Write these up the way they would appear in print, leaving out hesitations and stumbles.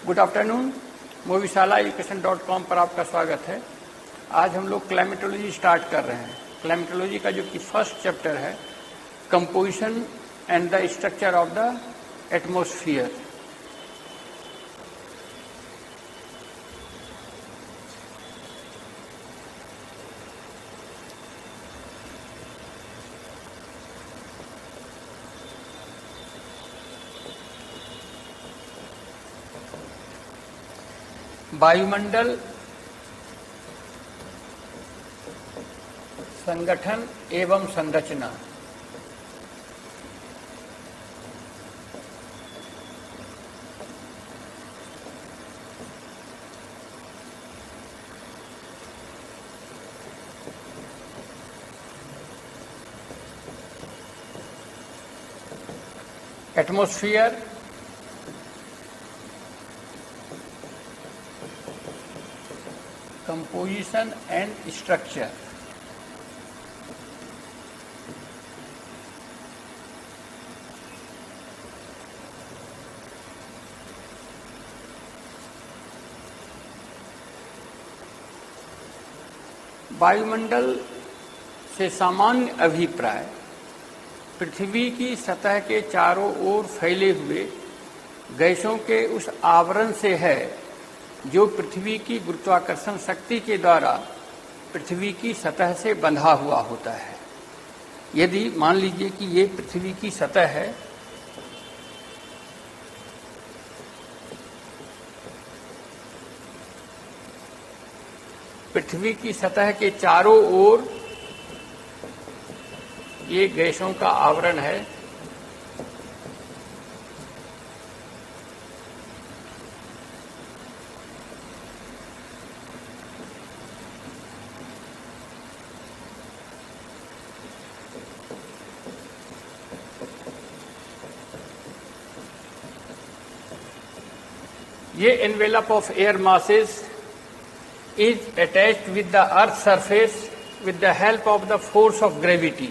Good afternoon. मूवीशाला एजुकेशन.com पर आपका स्वागत है। आज हम लोग क्लाइमेटोलॉजी स्टार्ट कर रहे हैं। क्लाइमेटोलॉजी का जो कि फर्स्ट चैप्टर है, composition and the structure of the atmosphere. वायुमंडल संगठन एवं संरचना। Atmosphere composition and structure. वायुमंडल से सामान्य अभिप्राय पृथ्वी की सतह के चारों ओर फैले हुए गैसों के उस आवरण से है जो पृथ्वी की गुरुत्वाकर्षण शक्ति के द्वारा पृथ्वी की सतह से बंधा हुआ होता है। यदि मान लीजिए कि ये पृथ्वी की सतह है, पृथ्वी की सतह के चारों ओर ये गैसों का आवरण है। ये envelope of air masses is attached with the earth's surface with the help of the force of gravity.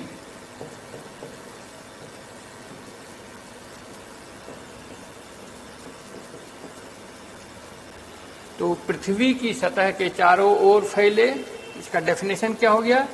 तो पृथ्वी की सतह के चारों ओर फैले, इसका डेफिनेशन क्या हो गया?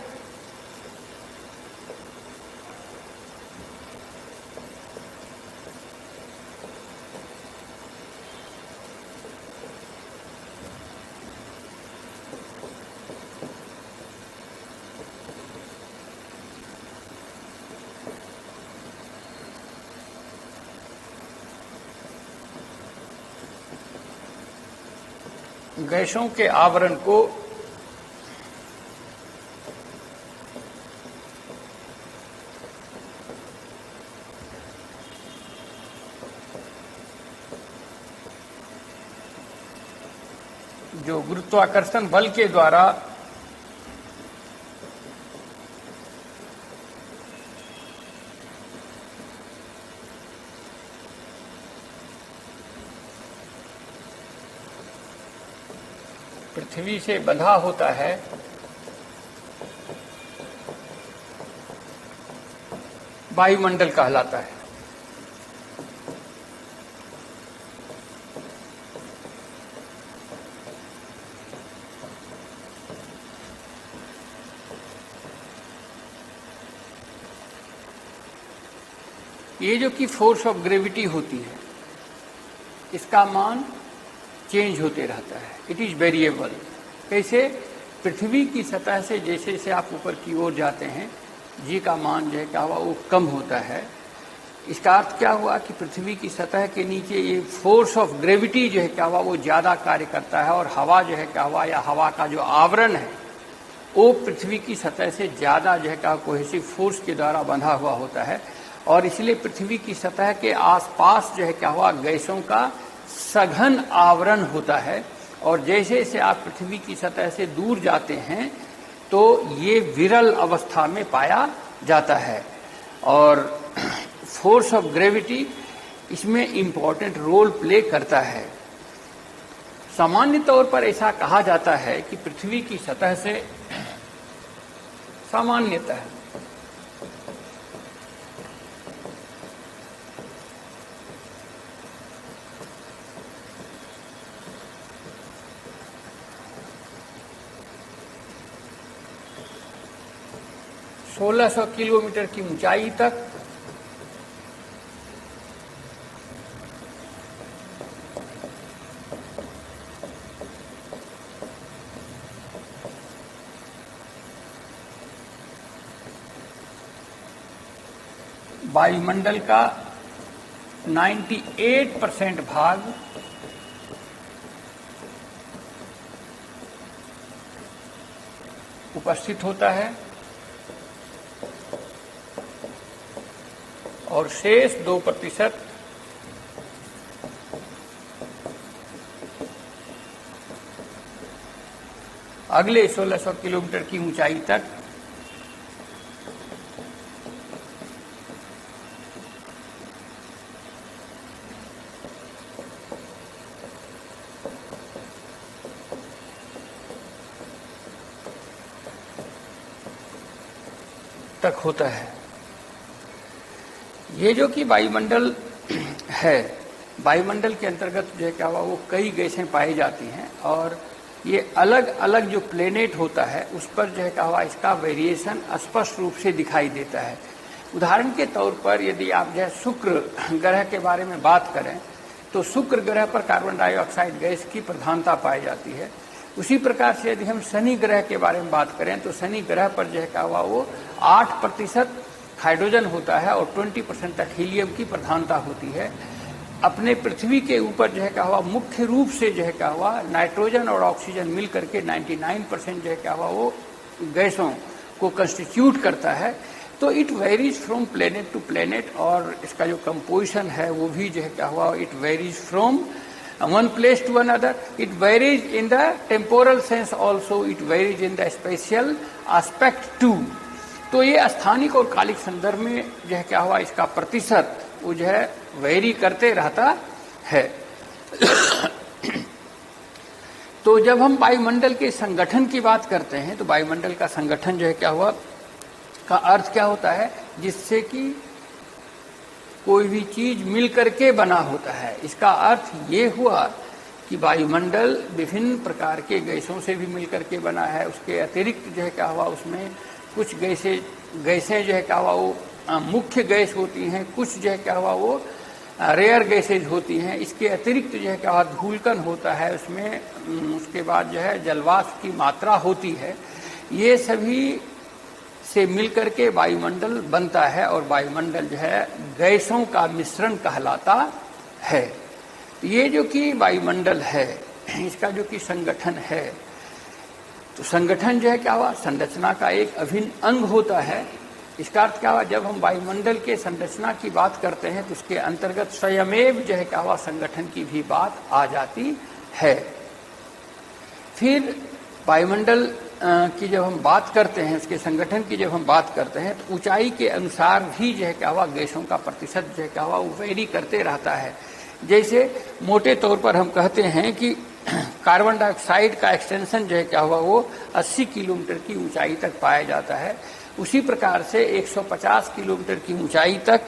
गैसों के आवरण को जो गुरुत्वाकर्षण बल के द्वारा पृथ्वी से बंधा होता है, वायुमंडल कहलाता है। ये जो कि फोर्स ऑफ ग्रेविटी होती है, इसका मान चेंज होते रहता है। It is variable. कैसे? पृथ्वी की सतह से जैसे जैसे आप ऊपर की ओर जाते हैं, जी का मान जो है क्या हुआ, वो कम होता है। इसका अर्थ क्या हुआ कि पृथ्वी की सतह के नीचे ये फोर्स ऑफ ग्रेविटी जो है क्या हुआ, वो ज़्यादा कार्य करता है, और हवा जो है क्या हुआ, या हवा का जो आवरण है वो पृथ्वी की सतह से ज़्यादा जो है क्या कोहेसिव फोर्स के द्वारा बंधा हुआ होता है। और इसलिए पृथ्वी की सतह के आसपास जो है क्या हुआ, गैसों का सघन आवरण होता है। और जैसे जैसे आप पृथ्वी की सतह से दूर जाते हैं तो ये विरल अवस्था में पाया जाता है। और फोर्स ऑफ ग्रेविटी इसमें इम्पॉर्टेंट रोल प्ले करता है। सामान्य तौर पर ऐसा कहा जाता है कि पृथ्वी की सतह से सामान्यतः 1600 किलोमीटर की ऊंचाई तक वायुमंडल का 98% भाग उपस्थित होता है और शेष 2% अगले 1600 किलोमीटर की ऊंचाई तक होता है। ये जो कि वायुमंडल है, वायुमंडल के अंतर्गत जो है क्या हुआ वो कई गैसें पाई जाती हैं और ये अलग अलग जो प्लेनेट होता है उस पर जो है क्या हुआ इसका वेरिएशन स्पष्ट रूप से दिखाई देता है। उदाहरण के तौर पर यदि आप जो है शुक्र ग्रह के बारे में बात करें तो शुक्र ग्रह पर कार्बन डाइऑक्साइड गैस की प्रधानता पाई जाती है। उसी प्रकार से यदि हम शनि ग्रह के बारे में बात करें तो शनि ग्रह पर जो है क्या हुआ वो 8% हाइड्रोजन होता है और 20% तक हीलियम की प्रधानता होती है। अपने पृथ्वी के ऊपर जो है क्या हुआ मुख्य रूप से जो है क्या हुआ नाइट्रोजन और ऑक्सीजन मिल करके 99% जो है क्या हुआ वो गैसों को कंस्टिट्यूट करता है। तो it varies from planet to planet और इसका जो कंपोजिशन है वो भी जो है क्या हुआ it varies from one place to another. It varies in the temporal sense also. It varies in the spatial aspect too. तो ये स्थानिक और कालिक संदर्भ में जो है क्या हुआ इसका प्रतिशत वो जो है वेरी करते रहता है। तो जब हम वायुमंडल के संगठन की बात करते हैं तो वायुमंडल का संगठन जो है क्या हुआ का अर्थ क्या होता है जिससे कि कोई भी चीज मिल करके बना होता है। इसका अर्थ ये हुआ कि वायुमंडल विभिन्न प्रकार के गैसों से भी मिल करके बना है। उसके अतिरिक्त जो है क्या हुआ उसमें कुछ गैसें जो है क्या हुआ वो मुख्य गैस होती हैं, कुछ जो है क्या हुआ वो रेयर गैसेज होती हैं। इसके अतिरिक्त जो है क्या हुआ धूलकण होता है उसमें, उसके बाद जो है जलवाष्प की मात्रा होती है। ये सभी से मिलकर के वायुमंडल बनता है और वायुमंडल जो है गैसों का मिश्रण कहलाता है। ये जो कि वायुमंडल है इसका जो कि संगठन है तो संगठन जो है क्या हुआ संरचना का एक अभिन्न अंग होता है। इसका अर्थ क्या हुआ जब हम वायुमंडल के संरचना की बात करते हैं तो उसके अंतर्गत स्वयमेव जो है क्या हुआ संगठन की भी बात आ जाती है। फिर वायुमंडल की जब हम बात करते हैं उसके संगठन की जब हम बात करते हैं तो ऊंचाई के अनुसार भी जो है क्या हुआ गैसों का प्रतिशत जो है क्या हुआ वो वेरी करते रहता है। जैसे मोटे तौर पर हम कहते हैं कि कार्बन डाइऑक्साइड का एक्सटेंशन जो है क्या हुआ वो 80 किलोमीटर की ऊंचाई तक पाया जाता है। उसी प्रकार से 150 किलोमीटर की ऊंचाई तक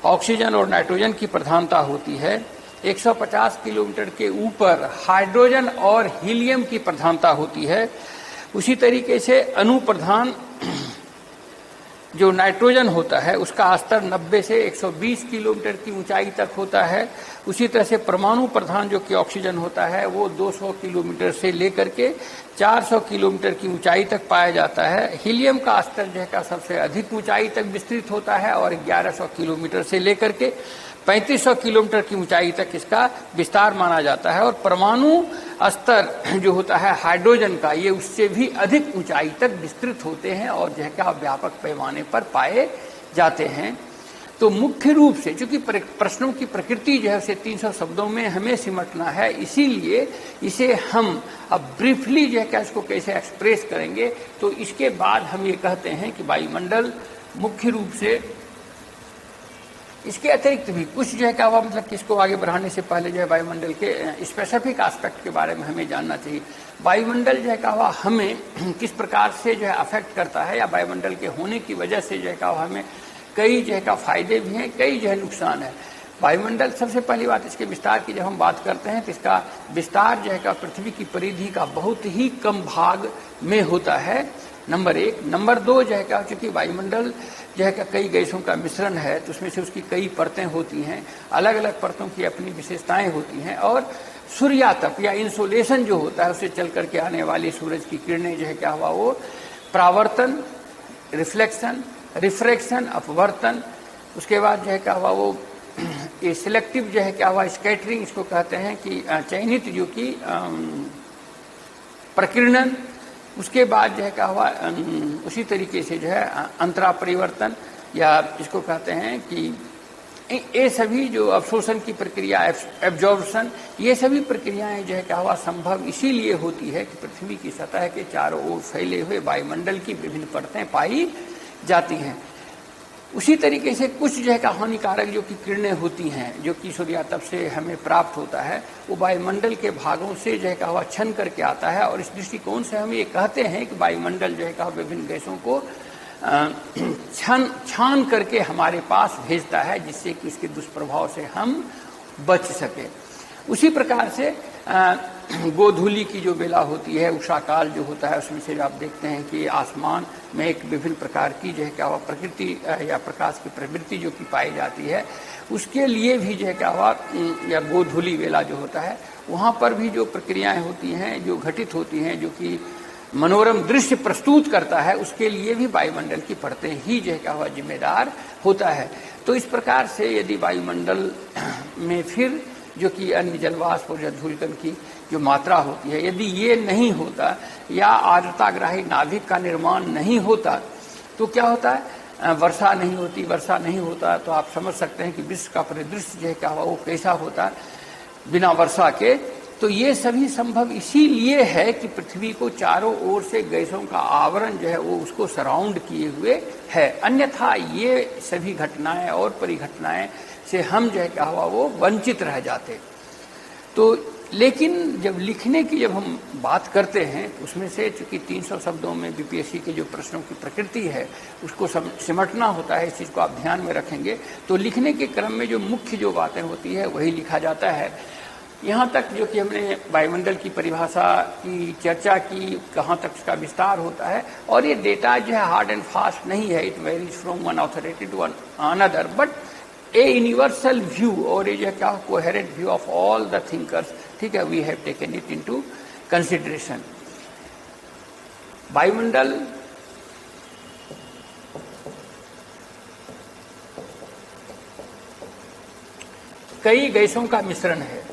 ऑक्सीजन और नाइट्रोजन की प्रधानता होती है। 150 किलोमीटर के ऊपर हाइड्रोजन और हीलियम की प्रधानता होती है। उसी तरीके से अनुप्रधान जो नाइट्रोजन होता है उसका स्तर 90 से 120 किलोमीटर की ऊंचाई तक होता है। उसी तरह से परमाणु प्रधान जो कि ऑक्सीजन होता है वो 200 किलोमीटर से लेकर के 400 किलोमीटर की ऊंचाई तक पाया जाता है। हीलियम का स्तर जो है का सबसे अधिक ऊंचाई तक विस्तृत होता है और 1100 किलोमीटर से लेकर के 3500 किलोमीटर की ऊंचाई तक इसका विस्तार माना जाता है। और परमाणु स्तर जो होता है हाइड्रोजन का ये उससे भी अधिक ऊंचाई तक विस्तृत होते हैं और जो है क्या व्यापक पैमाने पर पाए जाते हैं। तो मुख्य रूप से चूंकि प्रश्नों की प्रकृति जो है उसे 300 शब्दों में हमें सिमटना है, इसीलिए इसे हम अब ब्रीफली जो है क्या इसको कैसे एक्सप्रेस करेंगे। तो इसके बाद हम ये कहते हैं कि वायुमंडल मुख्य रूप से इसके अतिरिक्त भी कुछ जो है क्या हुआ मतलब किसको आगे बढ़ाने से पहले जो है वायुमंडल के स्पेसिफिक एस्पेक्ट के बारे में हमें जानना चाहिए। वायुमंडल जो है क्या हुआ हमें किस प्रकार से जो है अफेक्ट करता है या वायुमंडल के होने की वजह से जो है क्या हुआ हमें कई जो है का फायदे भी हैं, कई जो है नुकसान है। वायुमंडल सबसे पहली बात इसके विस्तार की जब हम बात करते हैं तो इसका विस्तार जो है का पृथ्वी की परिधि का बहुत ही कम भाग में होता है नंबर एक। नंबर दो जो है क्या, चूंकि वायुमंडल जो है क्या कई गैसों का मिश्रण है, तो उसमें से उसकी कई परतें होती हैं, अलग अलग परतों की अपनी विशेषताएं होती हैं, और सूर्यातप या इंसोलेशन जो होता है उससे चल करके आने वाली सूरज की किरणें जो है क्या हुआ, वो परावर्तन, रिफ्लेक्शन, रिफ्रैक्शन, अपवर्तन, उसके बाद जो है क्या हुआ वो ये सिलेक्टिव जो है क्या हुआ स्कैटरिंग, इसको कहते हैं कि चयनित जो कि प्रकीर्णन, उसके बाद जो है क्या हुआ उसी तरीके से जो है अंतरा परिवर्तन, या इसको कहते हैं कि ये सभी जो अवशोषण की प्रक्रिया, एब्जॉर्प्शन, ये सभी प्रक्रियाएं जो है क्या हुआ संभव इसीलिए होती है कि पृथ्वी की सतह के चारों ओर फैले हुए वायुमंडल की विभिन्न परतें पाई जाती हैं। उसी तरीके से कुछ जो है हानिकारक जो कि किरणें होती हैं, जो कि सूर्यातप से हमें प्राप्त होता है, वो वायुमंडल के भागों से जो है क्या हुआ छन करके आता है, और इस दृष्टिकोण से हम ये कहते हैं कि वायुमंडल जो है क्या विभिन्न गैसों को छान करके हमारे पास भेजता है, जिससे कि इसके दुष्प्रभाव से हम बच सके। उसी प्रकार से गोधूलि की जो बेला होती है, उषा काल जो होता है, उसमें से आप देखते हैं कि आसमान में एक विभिन्न प्रकार की जो है क्या हुआ प्रकृति या प्रकाश की प्रवृत्ति जो कि पाई जाती है, उसके लिए भी जो है क्या हुआ या गोधूलि बेला जो होता है, वहाँ पर भी जो प्रक्रियाएं होती हैं, जो घटित होती हैं, जो कि मनोरम दृश्य प्रस्तुत करता है, उसके लिए भी वायुमंडल की परतें ही जो है क्या हुआ जिम्मेदार होता है। तो इस प्रकार से यदि वायुमंडल में फिर जो कि अन्य जलवाष्प और धूलकण की जो मात्रा होती है, यदि ये नहीं होता या आर्द्रताग्राही नाभिक का निर्माण नहीं होता, तो क्या होता है, वर्षा नहीं होती। वर्षा नहीं होता तो आप समझ सकते हैं कि विश्व का परिदृश्य जो है क्या हुआ वो कैसा होता बिना वर्षा के। तो ये सभी संभव इसीलिए है कि पृथ्वी को चारों ओर से गैसों का आवरण जो है वो उसको सराउंड किए हुए है, अन्यथा ये सभी घटनाएं और परिघटनाएं से हम जो है क्या हुआ वो वंचित रह जाते। तो लेकिन जब लिखने की जब हम बात करते हैं, उसमें से चूंकि 300 शब्दों में बीपीएससी के जो प्रश्नों की प्रकृति है उसको सिमटना होता है, इस चीज़ को आप ध्यान में रखेंगे, तो लिखने के क्रम में जो मुख्य जो बातें होती है वही लिखा जाता है। यहाँ तक जो कि हमने वायुमंडल की परिभाषा की चर्चा की, कहाँ तक इसका विस्तार होता है, और ये डेटा जो है हार्ड एंड फास्ट नहीं है, it varies from one authority to another, but a universal view और ये जो क्या coherent view of all the thinkers, ठीक है, we have taken it into consideration. वायुमंडल कई गैसों का मिश्रण है।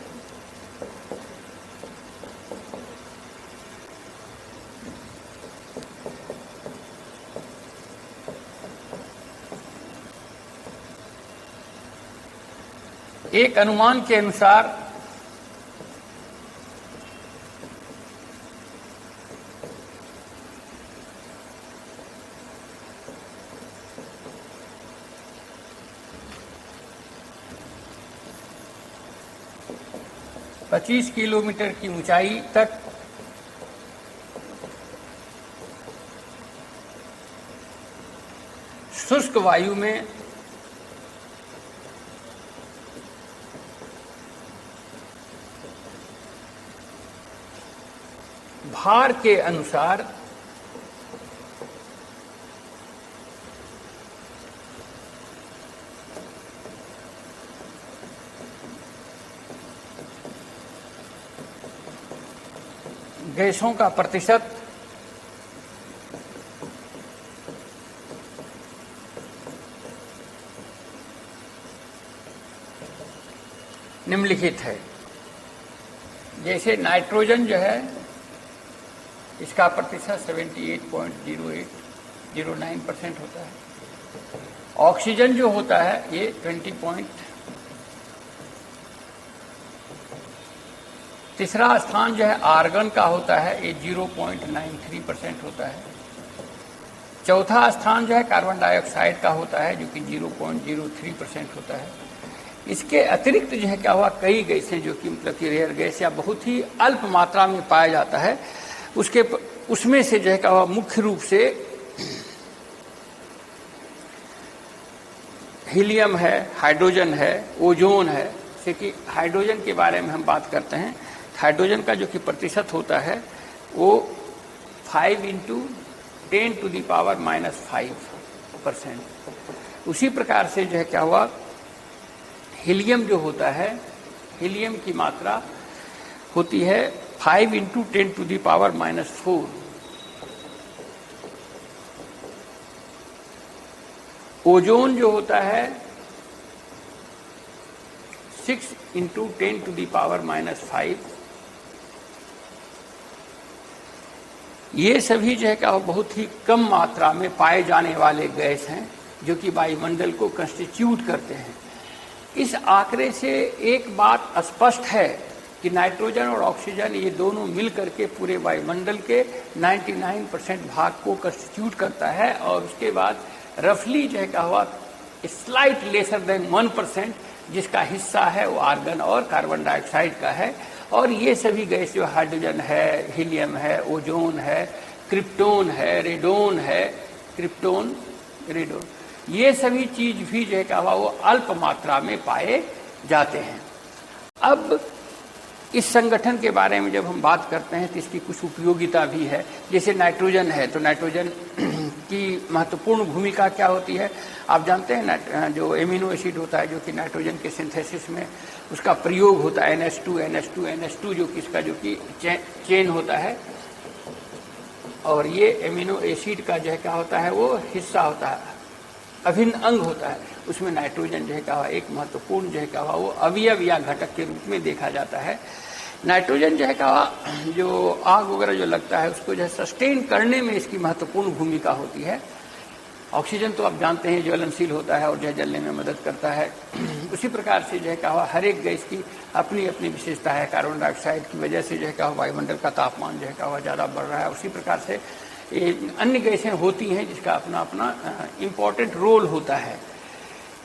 एक अनुमान के अनुसार पच्चीस किलोमीटर की ऊंचाई तक शुष्क वायु में भार के अनुसार गैसों का प्रतिशत निम्नलिखित है। जैसे नाइट्रोजन जो है इसका प्रतिशत 78.0809% होता है। ऑक्सीजन जो होता है ये 20. तीसरा स्थान जो है आर्गन का होता है, ये 0.93% होता है। चौथा स्थान जो है कार्बन डाइऑक्साइड का होता है, जो कि 0.03% होता है। इसके अतिरिक्त जो है क्या हुआ कई गैसें जो कि मतलब कि रेयर गैस या बहुत ही अल्प मात्रा में पाया जाता है, उसमें से जो है क्या हुआ मुख्य रूप से हीलियम है, हाइड्रोजन है, ओजोन है। जैसे कि हाइड्रोजन के बारे में हम बात करते हैं, हाइड्रोजन का जो कि प्रतिशत होता है वो 5 × 10⁻⁵%। उसी प्रकार से जो है क्या हुआ, हीलियम जो होता है, हीलियम की मात्रा होती है 5 × 10⁻⁴। ओजोन जो होता है 6 × 10⁻⁵। ये सभी जो है क्या बहुत ही कम मात्रा में पाए जाने वाले गैस हैं जो कि वायुमंडल को कंस्टिट्यूट करते हैं। इस आंकड़े से एक बात स्पष्ट है कि नाइट्रोजन और ऑक्सीजन ये दोनों मिल करके पूरे वायुमंडल के 99% भाग को कंस्टिट्यूट करता है, और उसके बाद रफली जो है क्या हुआ स्लाइट लेसर देन 1% जिसका हिस्सा है वो आर्गन और कार्बन डाइऑक्साइड का है। और ये सभी गैस जो हाइड्रोजन है, हीलियम है, ओजोन है, क्रिप्टोन है, रेडोन है, क्रिप्टोन, रेडोन, ये सभी चीज भी जो है क्या हुआ वो अल्प मात्रा में पाए जाते हैं। अब इस संगठन के बारे में जब हम बात करते हैं तो इसकी कुछ उपयोगिता भी है। जैसे नाइट्रोजन है तो नाइट्रोजन की महत्वपूर्ण भूमिका क्या होती है, आप जानते हैं जो एमिनो एसिड होता है जो कि नाइट्रोजन के सिंथेसिस में उसका प्रयोग होता है, NH2 जो कि इसका जो कि चेन होता है, और ये एमिनो एसिड का जो है क्या होता है वो हिस्सा होता है, अभिन्न अंग होता है। उसमें नाइट्रोजन जो है क्या एक महत्वपूर्ण जो है क्या वो अवयव या घटक के रूप में देखा जाता है। नाइट्रोजन जो है क्या जो आग वगैरह जो लगता है उसको जो है सस्टेन करने में इसकी महत्वपूर्ण भूमिका होती है। ऑक्सीजन तो आप जानते हैं ज्वलनशील होता है और जो है जलने में मदद करता है। उसी प्रकार से जो है क्या हर एक गैस की अपनी अपनी विशेषता है। कार्बन डाइऑक्साइड की वजह से जो है क्या वायुमंडल का तापमान जो है क्या ज़्यादा बढ़ रहा है। उसी प्रकार से अन्य गैसें होती हैं जिसका अपना अपना इम्पोर्टेंट रोल होता है।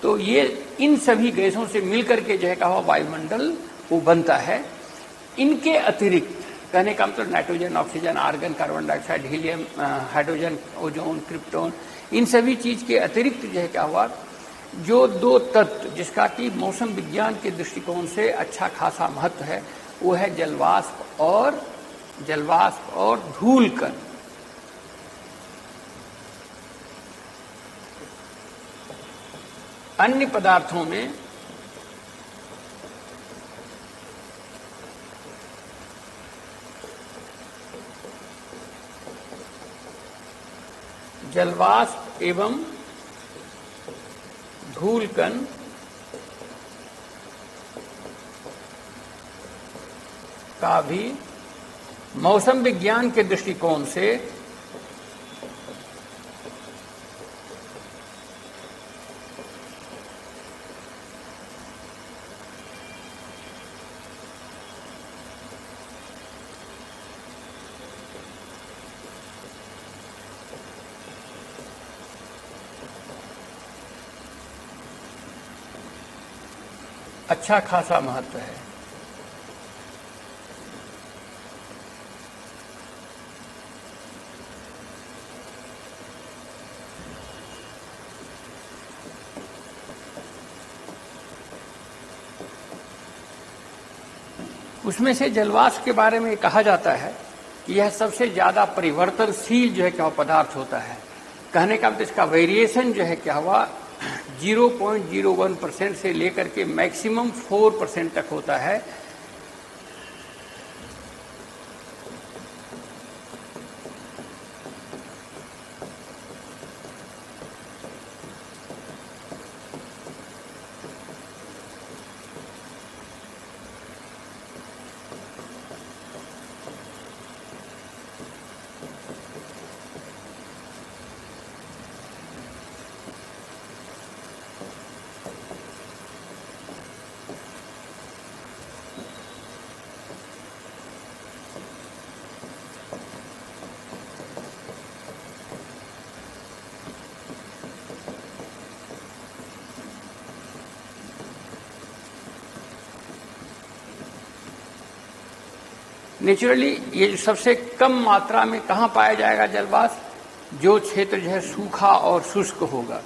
तो ये इन सभी गैसों से मिलकर के जो है क्या वायुमंडल वो बनता है। इनके अतिरिक्त कहने का मतलब nitrogen, oxygen, argon, carbon dioxide, helium, hydrogen, ozone, krypton, इन सभी चीज के अतिरिक्त जो है क्या हुआ जो दो तत्व जिसका कि मौसम विज्ञान के दृष्टिकोण से अच्छा खासा महत्व है वो है जलवाष्प और धूल कण। अन्य पदार्थों में जलवाष्प एवं धूल कण का भी मौसम विज्ञान के दृष्टिकोण से अच्छा खासा महत्व है। उसमें से जलवाष्प के बारे में कहा जाता है कि यह सबसे ज्यादा परिवर्तनशील जो है क्या पदार्थ होता है। कहने का मतलब इसका वेरिएशन जो है क्या हुआ 0.01% से लेकर के मैक्सिमम 4% तक होता है। नेचुरली ये जो सबसे कम मात्रा में कहाँ पाया जाएगा जलवाष्प, जो क्षेत्र जो है सूखा और शुष्क होगा।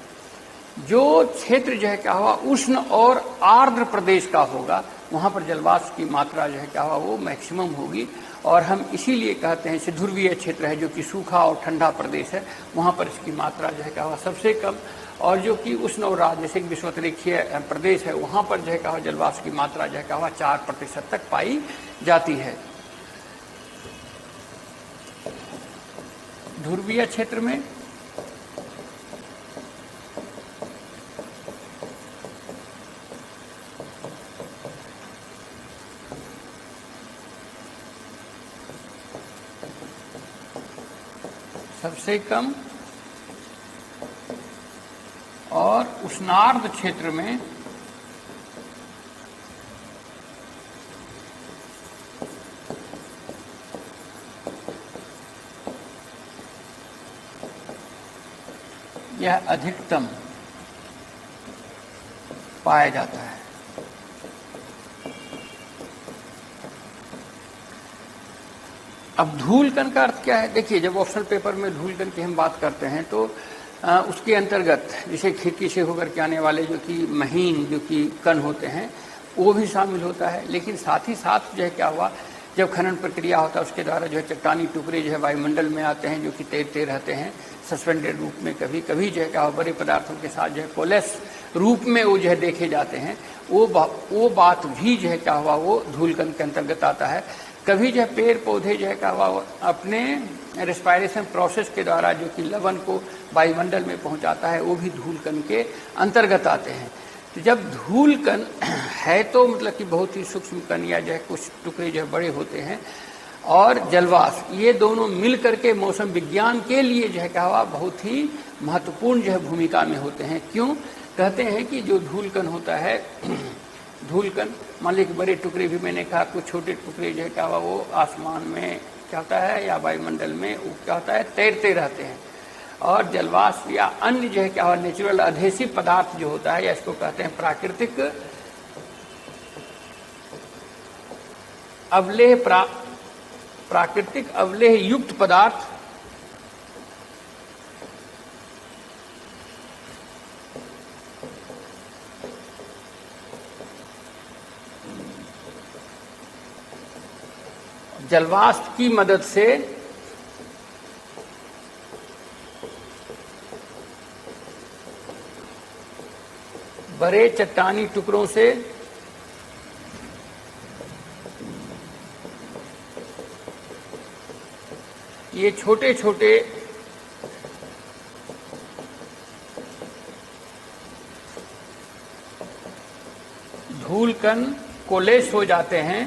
जो क्षेत्र जो है क्या होगा उष्ण और आर्द्र प्रदेश का होगा वहाँ पर जलवाष्प की मात्रा जो है क्या हुआ वो मैक्सिमम होगी। और हम इसीलिए कहते हैं, जैसे ध्रुवीय क्षेत्र है जो कि सूखा और ठंडा प्रदेश है, वहाँ पर इसकी मात्रा जो है क्या हुआ सबसे कम। और जो कि उष्ण और राज जैसे विषुवतरेखीय प्रदेश है, वहाँ पर जो है क्या हुआ जलवाष्प की मात्रा जो है क्या हुआ 4% तक पाई जाती है। ध्रुवीय क्षेत्र में सबसे कम और उष्णार्ध क्षेत्र में यह अधिकतम पाया जाता है। अब धूल कण का अर्थ क्या है? देखिए, जब ऑप्शनल पेपर में धूल कण की हम बात करते हैं तो उसके अंतर्गत जैसे खिड़की से होकर के आने वाले जो कि महीन जो कि कण होते हैं वो भी शामिल होता है। लेकिन साथ ही साथ जो है क्या हुआ, जब खनन प्रक्रिया होता है उसके द्वारा जो है चट्टानी टुकड़े जो है वायुमंडल में आते हैं, जो कि तैरते रहते हैं सस्पेंडेड रूप में, कभी कभी जो है क्या हुआ बड़े पदार्थों के साथ जो है कोलेस रूप में वो जो है देखे जाते हैं। वो बात भी जो है क्या हुआ वो धूल कण के अंतर्गत आता है। कभी जो है पेड़ पौधे जो है क्या हुआ अपने रेस्पायरेशन प्रोसेस के द्वारा जो कि लवण को वायुमंडल में पहुंचाता है, वो भी धूल कण के अंतर्गत आते हैं। तो जब धूल कण है तो मतलब कि बहुत ही सूक्ष्म कण या जो है कुछ टुकड़े जो है बड़े होते हैं, और जलवाष्प, ये दोनों मिल करके मौसम विज्ञान के लिए जो है क्या हुआ बहुत ही महत्वपूर्ण जो है भूमिका में होते हैं। क्यों कहते हैं कि जो धूल कण होता है, धूल कण मान लीजिए बड़े टुकड़े भी मैंने कहा, कुछ छोटे टुकड़े जो है क्या हुआ वो आसमान में क्या होता है या वायुमंडल में वो क्या होता है तैरते रहते हैं। और जलवाष्प या अन्य जो है क्या हुआ नेचुरल अधेसिव पदार्थ जो होता है, या इसको कहते हैं प्राकृतिक अवलेह, प्राकृतिक अवलेह युक्त पदार्थ जलवाष्प की मदद से बड़े चट्टानी टुकड़ों से ये छोटे छोटे धूल कण कोलेस हो जाते हैं,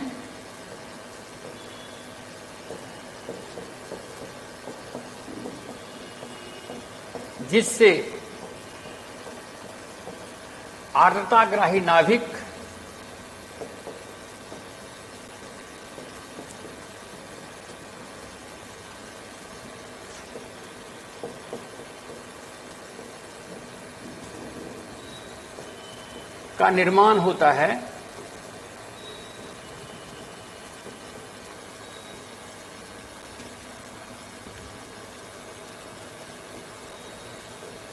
जिससे आर्द्रताग्राही नाभिक का निर्माण होता है।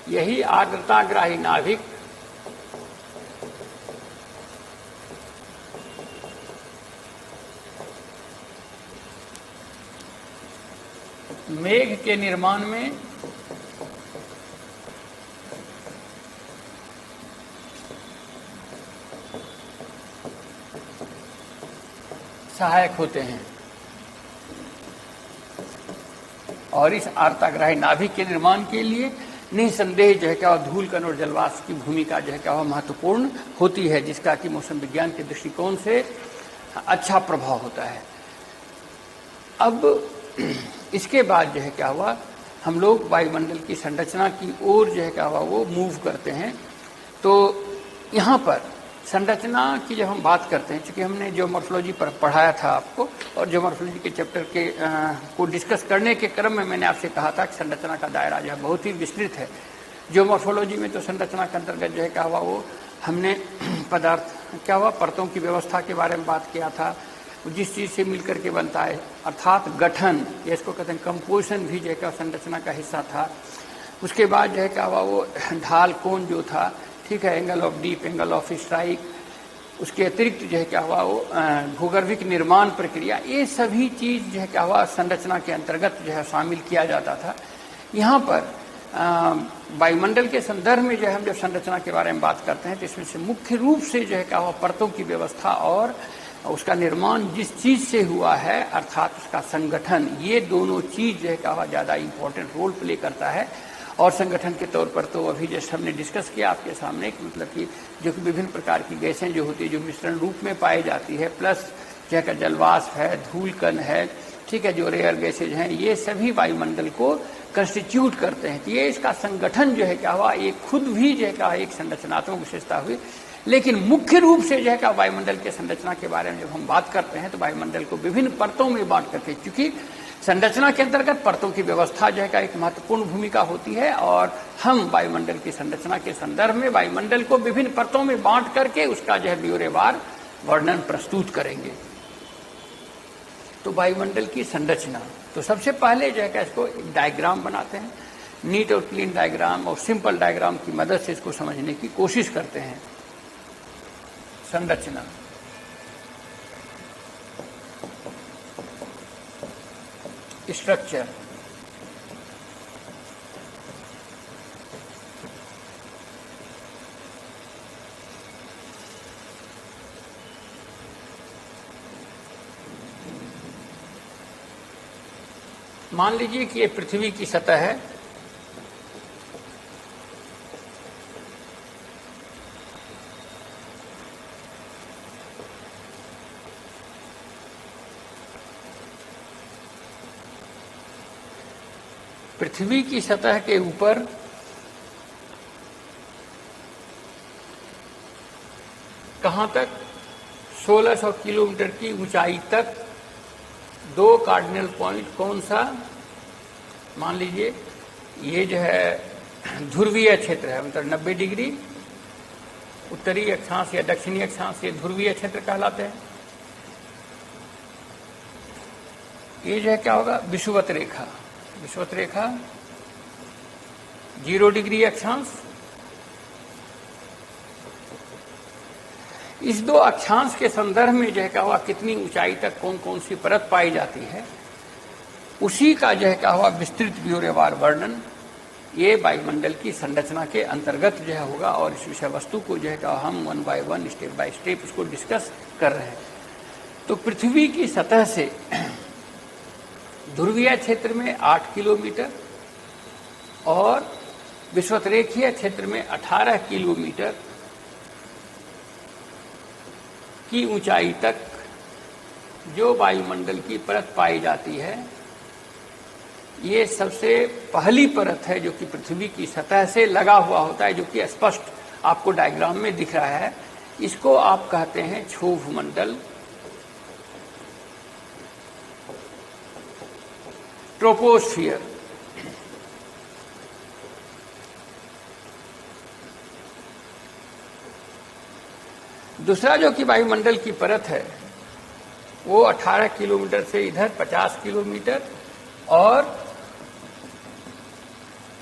यही आर्द्रताग्राही नाभिक मेघ के निर्माण में सहायक होते हैं। और इस आर्द्रताग्राही नाभिक के निर्माण के लिए निसंदेह जो है क्या धूल कण और जलवाष्प की भूमिका जो है क्या महत्वपूर्ण होती है, जिसका कि मौसम विज्ञान के दृष्टिकोण से अच्छा प्रभाव होता है। अब इसके बाद जो है क्या हुआ, हम लोग वायुमंडल की संरचना की ओर जो है क्या हुआ वो मूव करते हैं। तो यहाँ पर संरचना की जब हम बात करते हैं, चूंकि हमने ज्योमॉर्फोलॉजी पर पढ़ाया था आपको, और ज्योमॉर्फोलॉजी के चैप्टर के को डिस्कस करने के क्रम में मैंने आपसे कहा था कि संरचना का दायरा जो है बहुत ही विस्तृत है। ज्योमॉर्फोलॉजी में तो संरचना के अंतर्गत जो है क्या हुआ वो हमने पदार्थ क्या हुआ परतों की व्यवस्था के बारे में बात किया था, जिस चीज़ से मिलकर के बनता है, अर्थात गठन, या इसको कहते हैं कंपोजिशन भी जो है क्या संरचना का हिस्सा था। उसके बाद जो है क्या हुआ वो ढाल कोण जो था, ठीक है, angle of deep, angle of strike, उसके अतिरिक्त जो है क्या हुआ वो भूगर्भिक निर्माण प्रक्रिया, ये सभी चीज़ जो है क्या हुआ संरचना के अंतर्गत जो है शामिल किया जाता था। यहाँ पर वायुमंडल के संदर्भ में जो है हम जब संरचना के बारे में बात करते हैं तो इसमें से मुख्य रूप से जो है क्या हुआ परतों की व्यवस्था और उसका निर्माण जिस चीज़ से हुआ है अर्थात उसका संगठन, ये दोनों चीज़ जो है क्या हुआ ज़्यादा इम्पोर्टेंट रोल प्ले करता है। और संगठन के तौर पर तो अभी जैसे हमने डिस्कस किया आपके सामने कि मतलब कि जो कि विभिन्न प्रकार की गैसें जो होती है जो मिश्रण रूप में पाई जाती है, प्लस जो है जलवाष्प है, धूलकण है, ठीक है, जो रेयर गैसेज हैं, ये सभी वायुमंडल को कंस्टिट्यूट करते हैं। तो ये इसका संगठन जो है क्या हुआ ये खुद भी जो है क्या एक संरचनात्मक विशेषता हुई। लेकिन मुख्य रूप से जो है क्या वायुमंडल के संरचना के बारे में जब हम बात करते हैं तो वायुमंडल को विभिन्न परतों में बांट करके, क्योंकि संरचना के अंतर्गत परतों की व्यवस्था जो है का एक महत्वपूर्ण भूमिका होती है और हम वायुमंडल की संरचना के संदर्भ में वायुमंडल को विभिन्न परतों में बांट करके उसका जो है ब्यौरेवार वर्णन प्रस्तुत करेंगे। तो वायुमंडल की संरचना, तो सबसे पहले जो है क्या इसको एक डायग्राम बनाते हैं, नीट और क्लीन डायग्राम और सिंपल डायग्राम की मदद से इसको समझने की कोशिश करते हैं। संरचना, स्ट्रक्चर, मान लीजिए कि ये पृथ्वी की सतह है, पृथ्वी की सतह के ऊपर कहां तक 1600 किलोमीटर की ऊंचाई तक दो कार्डिनल पॉइंट, कौन सा, मान लीजिए ये जो है ध्रुवीय क्षेत्र है, मतलब 90 डिग्री उत्तरी अक्षांश या दक्षिणी अक्षांश, ये ध्रुवीय क्षेत्र कहलाते हैं। ये जो है क्या होगा विषुवत रेखा, विषुवत रेखा 0 डिग्री अक्षांश। इस दो अक्षांश के संदर्भ में जो है क्या हुआ कितनी ऊंचाई तक कौन कौन सी परत पाई जाती है, उसी का जो है क्या हुआ विस्तृत ब्यौरेवार वर्णन ये वायुमंडल की संरचना के अंतर्गत जो है होगा। और इस विषय वस्तु को जो है क्या हम 1 बाय 1 स्टेप बाय स्टेप उसको डिस्कस कर रहे हैं। तो पृथ्वी की सतह से ध्रुवीय क्षेत्र में 8 किलोमीटर और विषुवतरेखीय क्षेत्र में 18 किलोमीटर की ऊंचाई तक जो वायुमंडल की परत पाई जाती है, ये सबसे पहली परत है जो कि पृथ्वी की सतह से लगा हुआ होता है, जो कि स्पष्ट आपको डायग्राम में दिख रहा है। इसको आप कहते हैं क्षोभ मंडल, ट्रोपोस्फियर। दूसरा जो कि वायुमंडल की परत है वो 18 किलोमीटर से इधर 50 किलोमीटर और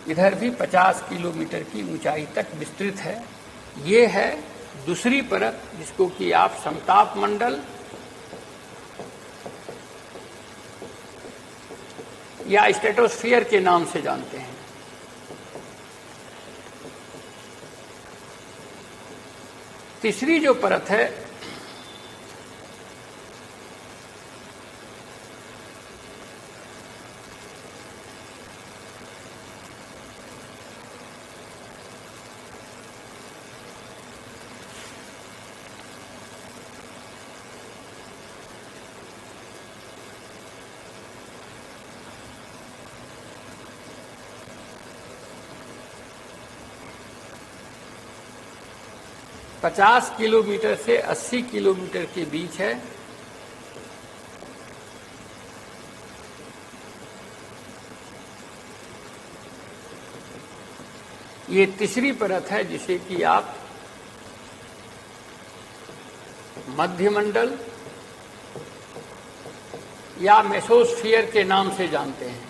इधर भी 50 किलोमीटर की ऊंचाई तक विस्तृत है। ये है दूसरी परत जिसको कि आप समताप मंडल या स्ट्रेटोस्फियर के नाम से जानते हैं। तीसरी जो परत है पचास किलोमीटर से 80 किलोमीटर के बीच है। ये तीसरी परत है जिसे कि आप मध्यमंडल या मेसोस्फियर के नाम से जानते हैं।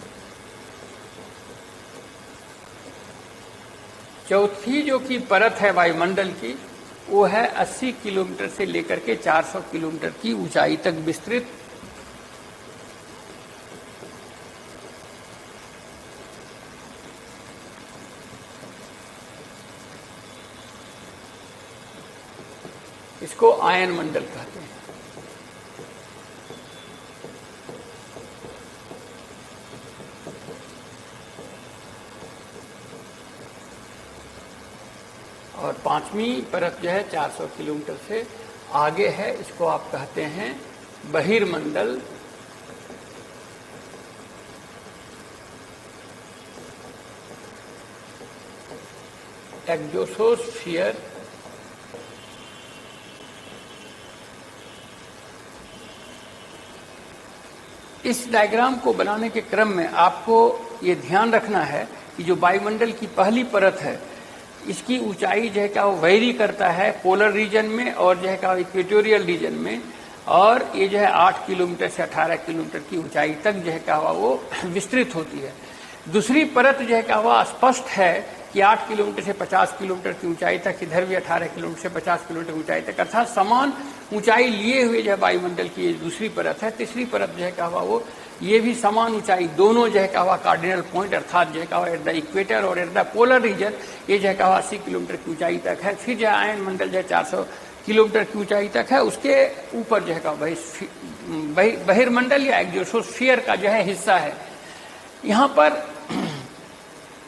चौथी जो कि परत है वायुमंडल की वो है 80 किलोमीटर से लेकर के 400 किलोमीटर की ऊंचाई तक विस्तृत। इसको आयन मंडल कहते हैं। और पांचवी परत जो है 400 किलोमीटर से आगे है, इसको आप कहते हैं बहिर्मंडल। एक्सोस्फीयर। इस डायग्राम को बनाने के क्रम में आपको ये ध्यान रखना है कि जो वायुमंडल की पहली परत है, इसकी ऊंचाई जो है क्या वो वेरी करता है पोलर रीजन में और जो है क्या इक्वेटोरियल रीजन में, और ये जो है 8 किलोमीटर से 18 किलोमीटर की ऊंचाई तक जो है क्या हुआ वो विस्तृत होती है। दूसरी परत जो है क्या हुआ स्पष्ट है कि 8 किलोमीटर से 50 किलोमीटर की ऊंचाई तक, इधर भी 18 किलोमीटर से 50 किलोमीटर ऊंचाई तक, अर्थात समान ऊंचाई लिए हुए जो है वायुमंडल की ये दूसरी परत है। तीसरी परत जो है क्या हुआ वो ये भी समान ऊंचाई, दोनों जो है क्या हुआ कार्डिनल पॉइंट अर्थात जो है क्या हुआ एट द इक्वेटर और एट द पोलर रीजन, ये जो है क्या हुआ 80 किलोमीटर की ऊंचाई तक है। फिर जो आयन मंडल जो है 400 किलोमीटर की ऊंचाई तक है। उसके ऊपर जो है क्या बहिर्मंडल या एक्सोस्फीयर का जो है हिस्सा है। यहाँ पर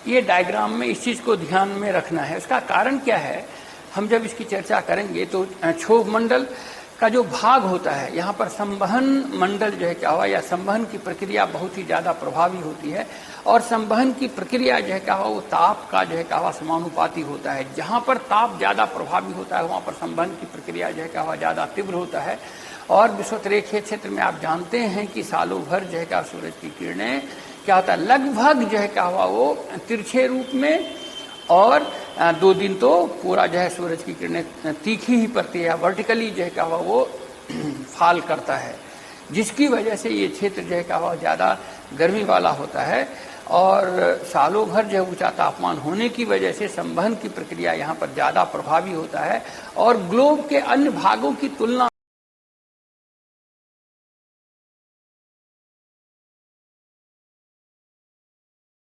ये डायग्राम में इस चीज को ध्यान में रखना है। उसका कारण क्या है, हम जब इसकी चर्चा करेंगे तो क्षोभ मंडल का जो भाग होता है, यहाँ पर संवहन मंडल जो है क्या हुआ या संवहन की प्रक्रिया बहुत ही ज्यादा प्रभावी होती है। और संवहन की प्रक्रिया जो है क्या हुआ वो ताप का जो है क्या हुआ समानुपाती होता है। जहाँ पर ताप ज्यादा प्रभावी होता है वहाँ पर संवहन की प्रक्रिया जो है क्या हुआ ज्यादा तीव्र होता है। और विषुवतरेखीय क्षेत्र में आप जानते हैं कि सालों भर जो है क्या सूरज की किरणें क्या होता है लगभग जो है क्या हुआ वो तिरछे रूप में, और 2 दिन तो पूरा जो है सूरज की किरणें तीखी ही पड़ती है, वर्टिकली जो है क्या हुआ वो फाल करता है, जिसकी वजह से ये क्षेत्र जो है क्या हुआ ज्यादा गर्मी वाला होता है। और सालों भर जो है ऊंचा तापमान होने की वजह से संवहन की प्रक्रिया यहाँ पर ज्यादा प्रभावी होता है और ग्लोब के अन्य भागों की तुलना